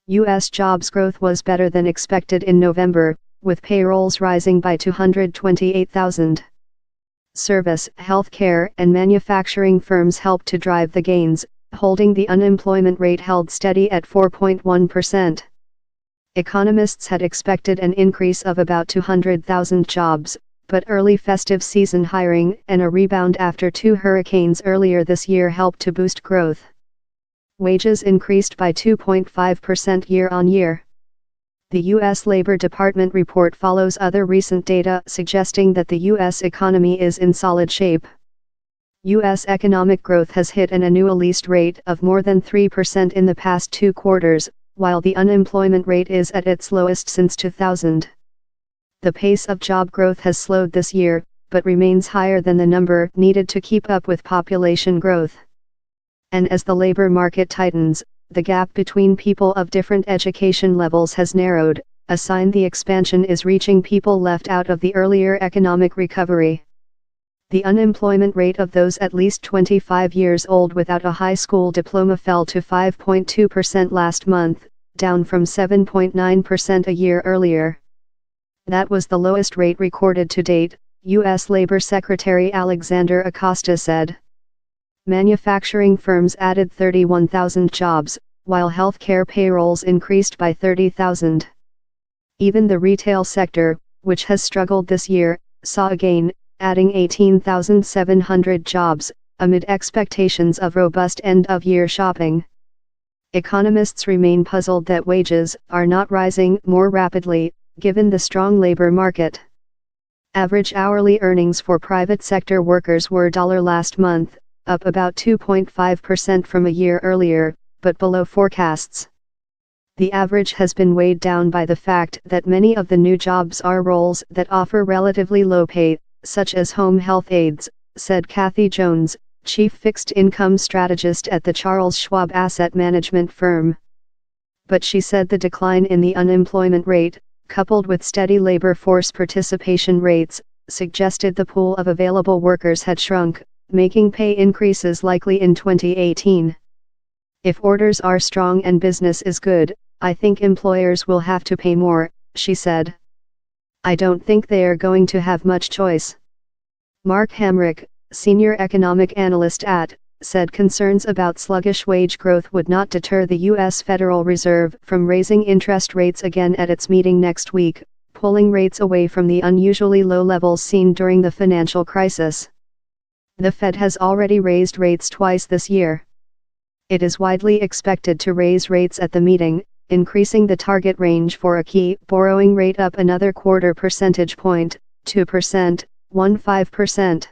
U.S. jobs growth was better than expected in November, with payrolls rising by 228,000. Service, healthcare, and manufacturing firms helped to drive the gains, holding the unemployment rate held steady at 4.1%. Economists had expected an increase of about 200,000 jobs, but early festive season hiring and a rebound after two hurricanes earlier this year helped to boost growth. Wages increased by 2.5% year-on-year. The U.S. Labor Department report follows other recent data suggesting that the U.S. economy is in solid shape. U.S. economic growth has hit an annualized rate of more than 3% in the past 2 quarters, while the unemployment rate is at its lowest since 2000. The pace of job growth has slowed this year, but remains higher than the number needed to keep up with population growth. And as the labor market tightens, the gap between people of different education levels has narrowed, a sign the expansion is reaching people left out of the earlier economic recovery. The unemployment rate of those at least 25 years old without a high school diploma fell to 5.2% last month, down from 7.9% a year earlier. That was the lowest rate recorded to date, U.S. Labor Secretary Alexander Acosta said. Manufacturing firms added 31,000 jobs, while healthcare payrolls increased by 30,000. Even the retail sector, which has struggled this year, saw a gain, adding 18,700 jobs, amid expectations of robust end-of-year shopping. Economists remain puzzled that wages are not rising more rapidly, given the strong labor market. Average hourly earnings for private sector workers were last month, up about 2.5% from a year earlier, but below forecasts. The average has been weighed down by the fact that many of the new jobs are roles that offer relatively low pay, such as home health aides, said Kathy Jones, chief fixed income strategist at the Charles Schwab asset management firm. But she said the decline in the unemployment rate, coupled with steady labor force participation rates, suggested the pool of available workers had shrunk, making pay increases likely in 2018. If orders are strong and business is good, I think employers will have to pay more, she said. I don't think they are going to have much choice. Mark Hamrick, senior economic analyst at, said concerns about sluggish wage growth would not deter the U.S. Federal Reserve from raising interest rates again at its meeting next week, pulling rates away from the unusually low levels seen during the financial crisis. The Fed has already raised rates twice this year. It is widely expected to raise rates at the meeting, increasing the target range for a key borrowing rate up another quarter percentage point, 2%, 15%.